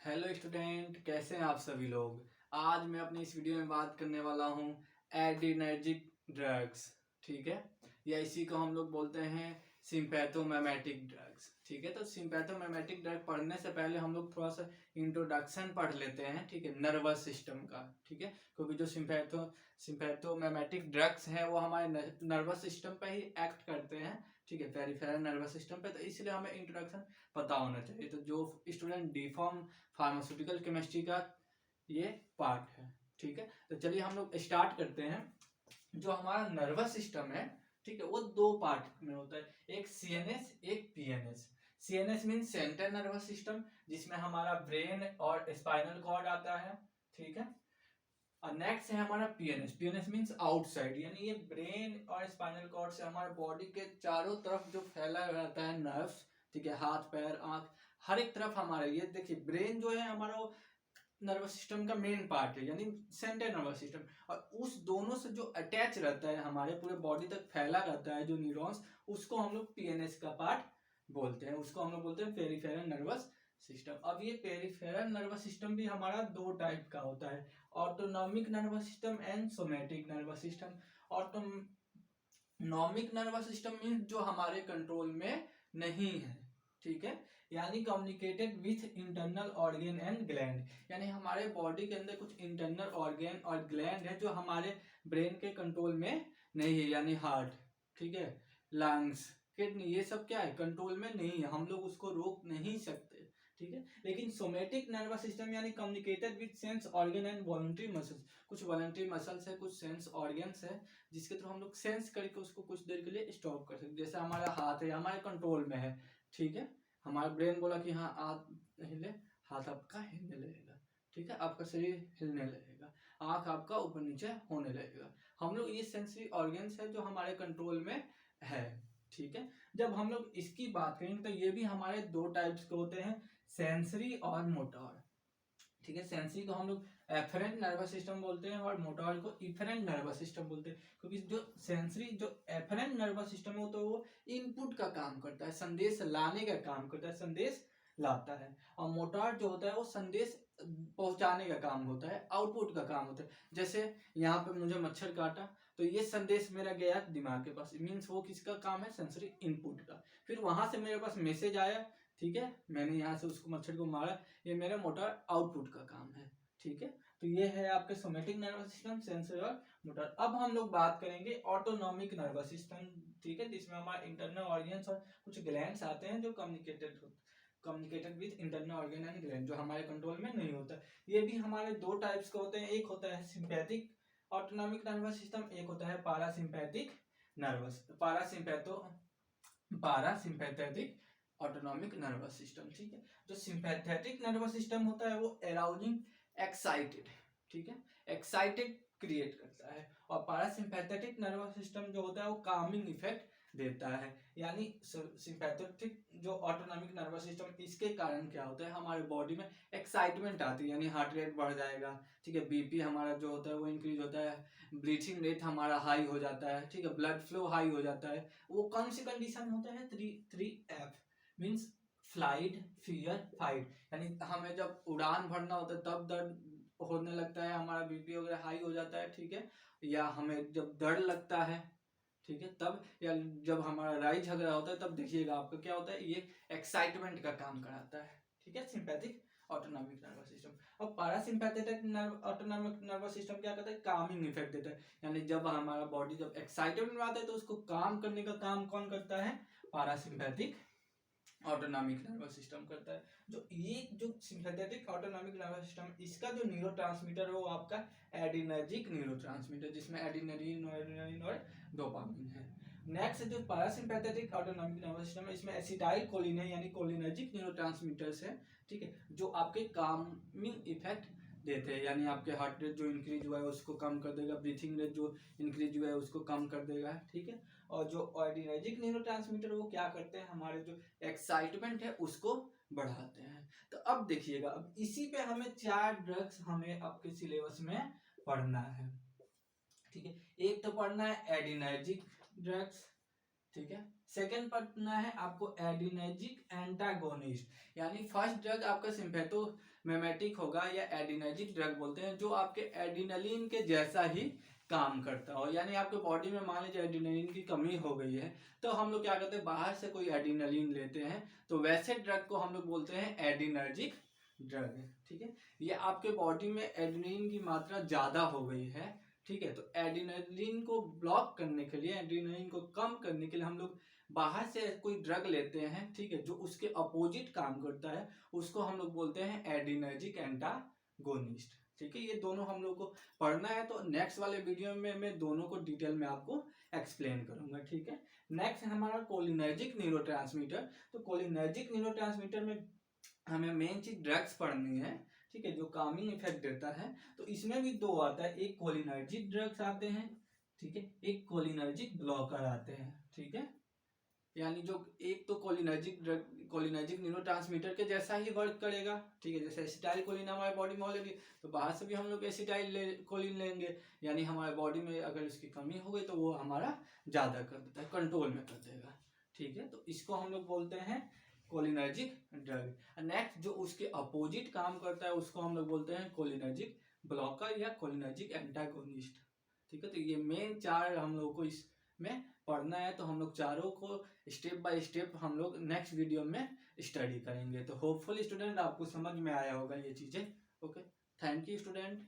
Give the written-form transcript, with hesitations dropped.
Hello student, कैसे हैं आप सभी लोग। आज मैं अपनी इस वीडियो में बात करने वाला हूँ एड्रिनर्जिक ड्रग्स। ठीक है, या इसी को हम लोग बोलते हैं सिंपैथोमिमेटिक ड्रग्स। ठीक है, तो सिंपैथोमिमेटिक ड्रग पढ़ने से पहले हम लोग थोड़ा सा इंट्रोडक्शन पढ़ लेते हैं। ठीक है, नर्वस सिस्टम का। ठीक है, क्योंकि जो सिंपैथोमिमेटिक ड्रग्स हैं वो हमारे नर्वस सिस्टम पे ही एक्ट करते हैं। ठीक है, पेरिफेरल नर्वस सिस्टम पे, तो इसलिए हमें इंट्रोडक्शन पता होना चाहिए। तो जो student D form pharmaceutical chemistry का ये पार्ट है। ठीक है, तो चलिए हम लोग स्टार्ट करते हैं। जो हमारा नर्वस सिस्टम है, ठीक है, वो दो पार्ट में होता है, एक सीएनएस एक PNS. CNS mean central nervous system, जिसमें हमारा ब्रेन और स्पाइनल कॉर्ड आता है। ठीक है, और नेक्स्ट है हमारा पीएनएस। पीएनएस मीन्स आउटसाइड, यानी ये ब्रेन और स्पाइनल कॉर्ड से हमारे बॉडी के चारों तरफ जो फैला रहता है नर्व्स। ठीक है, हाथ पैर आंख हर एक तरफ हमारे, ये देखिए ब्रेन जो है हमारा वो नर्वस सिस्टम का मेन पार्ट है, यानी सेंट्रल नर्वस सिस्टम। और उस दोनों से जो अटैच रहता है, हमारे पूरे बॉडी तक फैला रहता है जो न्यूरॉन्स, उसको हम लोग पीएनएस का पार्ट बोलते हैं। उसको हम लोग बोलते हैं पेरिफेरल नर्वस सिस्टम। अब ये पेरिफेरल नर्वस सिस्टम भी हमारा दो टाइप का होता है, autonomic nervous system and somatic nervous system. Autonomic nervous system means जो हमारे कंट्रोल में नहीं है। ठीक है, यानी communicated with internal organ and gland, यानी हमारे बॉडी के अंदर कुछ इंटरनल ऑर्गेन और ग्लैंड है जो हमारे ब्रेन के कंट्रोल में नहीं है, यानी हार्ट, ठीक है, लंग्स, किडनी, ये सब क्या है, कंट्रोल में नहीं है, हम लोग उसको रोक नहीं सकते। ठीक है, लेकिन सोमेटिक नर्वस सिस्टम यानी communicated with sense organ and voluntary muscles, कुछ वॉलंटरी मसल्स है, कुछ सेंस ऑर्गन्स है, जिसके थ्रू हम लोग सेंस करके उसको कुछ देर के लिए स्टॉप कर सकते। जैसे हमारा हाथ है, हमारे कंट्रोल में है। ठीक है, हमारा ब्रेन बोला कि हाँ हाथ हिले, हाथ आपका हिलने लगेगा। ठीक है, आपका शरीर हिलने लगेगा, आंख आपका ऊपर नीचे होने लगेगा। हम लोग ये सेंसरी ऑर्गन्स है जो हमारे कंट्रोल में है। ठीक है, जब हम लोग इसकी बात करेंगे तो ये भी हमारे दो टाइप्स के होते हैं, सेंसरी और मोटर। ठीक है, सेंसरी को हम लोग एफरेंट नर्वस सिस्टम बोलते हैं और मोटर को इफरेंट नर्वस सिस्टम बोलते हैं। क्योंकि जो सेंसरी, जो एफरेंट नर्वस सिस्टम है, तो वो इनपुट का काम करता है, संदेश लाने का काम करता है, संदेश लाता है। और मोटर जो होता है वो संदेश पहुंचाने का काम होता है, आउटपुट का काम होता है। जैसे यहाँ पे मुझे मच्छर काटा, तो ये संदेश मेरा गया दिमाग के पास, मीन्स वो किसका काम है, सेंसरी इनपुट का। फिर वहां से मेरे पास मैसेज आया, ठीक है, मैंने यहाँ से उसको मच्छर को मारा, ये मेरा मोटर आउटपुट का काम है। ठीक है, तो ये है आपके सोमेटिक नर्वस सिस्टम, सेंसरी और मोटर। अब हम लोग बात करेंगे ऑटोनॉमिक नर्वस सिस्टम। ठीक है, जिसमें हमारे इंटरनल ऑर्गन्स और कुछ ग्लैंड्स आते हैं जो communicated with internal organ and gland, जो हमारे कंट्रोल में नहीं होता। ये भी हमारे दो टाइप्स के होते हैं, एक होता है सिंपैथिक ऑटोनॉमिक नर्वस सिस्टम, एक होता है पारासिम्पैथिक नर्वस पारासिम्पैथेटिक ऑटोनॉमिक नर्वस सिस्टम। ठीक है, जो सिंपैथेटिक नर्वस सिस्टम होता है वो अराउजिंग एक्साइटेड, ठीक है, एक्साइटेड क्रिएट करता है। और पारासिम्पैथेटिक नर्वस सिस्टम जो होता है वो कामिंग इफेक्ट देता है। यानी सिंपैथेटिक जो ऑटोनॉमिक नर्वस सिस्टम, इसके कारण क्या होता है, हमारे बॉडी में एक्साइटमेंट आती है, यानी हार्ट रेट बढ़ जाएगा। ठीक है, बीपी हमारा जो होता है वो इंक्रीज होता है, ब्रीथिंग रेट हमारा हाई हो जाता है। ठीक है, ब्लड फ्लो हाई हो जाता है। वो कौन सी कंडीशन होता है, 3F means flight, fear, fight, यानी हमें जब उड़ान भरना होता है तब दर्द होने लगता है, हमारा बीपी वगैरह हाई हो जाता है। ठीक है, या हमें जब डर लगता है, ठीक है, तब, या जब हमारा लड़ाई झगड़ा होता है तब देखिएगा आपका क्या होता है, ये एक्साइटमेंट का काम कराता है। ठीक है, सिंपैथिक ऑटोनॉमिक नर्वस सिस्टम। अब पारासिम्पैथेटिक ऑटोनॉमिक नर्वस सिस्टम क्या करता है, कामिंग इफेक्ट देता है। यानी जब हमारा बॉडी जब एक्साइटेड में आता है तो उसको काम करने का काम कौन करता है, पारासिम्पैथिक ऑटोनॉमिक नर्वस सिस्टम करता है। जो सिंपैथेटिक ऑटोनॉमिक नर्वस सिस्टम, इसका जो न्यूरोट्रांसमीटर है वो आपका एडिनर्जिक न्यूरोट्रांसमीटर, जिसमें एडिनरीन, नोएड्रेनालिन और डोपामिन है। नेक्स्ट जो पैरासिम्पैथेटिक ऑटोनॉमिक नर्वस सिस्टम है, इसमें एसिटाइल कोलिन है, यानी कोलिनर्जिक न्यूरोट्रांसमीटर्स है। ठीक है, जो आपके कामिंग इफेक्ट देते हैं, यानी आपके हार्ट रेट जो इंक्रीज हुआ है उसको कम कर देगा, ब्रीथिंग रेट जो इंक्रीज हुआ है उसको कम कर देगा। ठीक है, और जो एडिनर्जिक न्यूरोट्रांसमीटर वो क्या करते हैं, हमारे जो एक्साइटमेंट है उसको बढ़ाते हैं। तो अब देखिएगा, अब इसी पे हमें 4 ड्रग्स हमें आपके सिलेबस में पढ़ना है। ठीक है, एक तो पढ़ना है एडिनर्जिक ड्रग्स, ठीक है। सेकेंड पढ़ना है आपको एडिनर्जिक एंटागोनिस्ट, यानी फर्स्ट ड्रग आपका सिम्पैथोमिमेटिक होगा या एडिनर्जिक ड्रग बोलते हैं, जो आपके एडिनलिन के जैसा ही काम करता हो। यानी आपके बॉडी में मान लीजिए एडिनलिन की कमी हो गई है, तो हम लोग क्या करते हैं, बाहर से कोई एडिनलिन लेते हैं, तो वैसे ड्रग को हम लोग बोलते हैं एडिनर्जिक ड्रग। ठीक है, ये आपके बॉडी में एडिनलिन की मात्रा ज्यादा हो गई है, ठीक है, तो एडिनलिन को ब्लॉक करने के लिए, एडिनलिन को कम करने के लिए हम लोग बाहर से कोई ड्रग लेते हैं, ठीक है, जो उसके अपोजिट काम करता है, उसको हम लोग बोलते हैं एडिनर्जिक एंटागोनिस्ट। ठीक है, ये दोनों हम लोग को पढ़ना है, तो नेक्स्ट वाले वीडियो में मैं दोनों को डिटेल में आपको एक्सप्लेन करूंगा। ठीक है, नेक्स्ट है हमारा कोलिनर्जिक न्यूरोट्रांसमीटर। तो कोलिनर्जिक न्यूरोट्रांसमीटर में हमें मेन चीज ड्रग्स पढ़नी है, ठीक है, जो कामिंग इफेक्ट देता है। तो इसमें भी दो आता है, एक कोलिनर्जिक ड्रग्स आते हैं, ठीक है, एक कोलिनर्जिक ब्लॉकर आते हैं। ठीक है, यानी जो एक तो कोलिनर्जिक ड्रग कोलिनर्जिक न्यूरोट्रांसमीटर के जैसा ही वर्क करेगा, ठीक है, जैसे एसिटाइल कोलिन हमारे बॉडी में ऑलरेडी, तो बाहर से भी हम लोग एसिटाइल कोलिन लेंगे, यानी हमारे बॉडी में अगर इसकी कमी हो गई तो वो हमारा ज्यादा कर देता है, कंट्रोल में कर देगा। ठीक है, तो इसको हम लोग बोलते हैं कोलिनर्जिक ड्रग। नेक्स्ट जो उसके अपोजिट काम करता है उसको हम लोग बोलते हैं कोलिनर्जिक ब्लॉकर या कोलिनर्जिक एंटागोनिस्ट। ठीक है, तो ये मेन चार हम लोग को इसमें पढ़ना है, तो हम लोग चारों को स्टेप बाय स्टेप हम लोग नेक्स्ट वीडियो में स्टडी करेंगे। तो होपफुली स्टूडेंट आपको समझ में आया होगा ये चीजें। Okay, thank you student.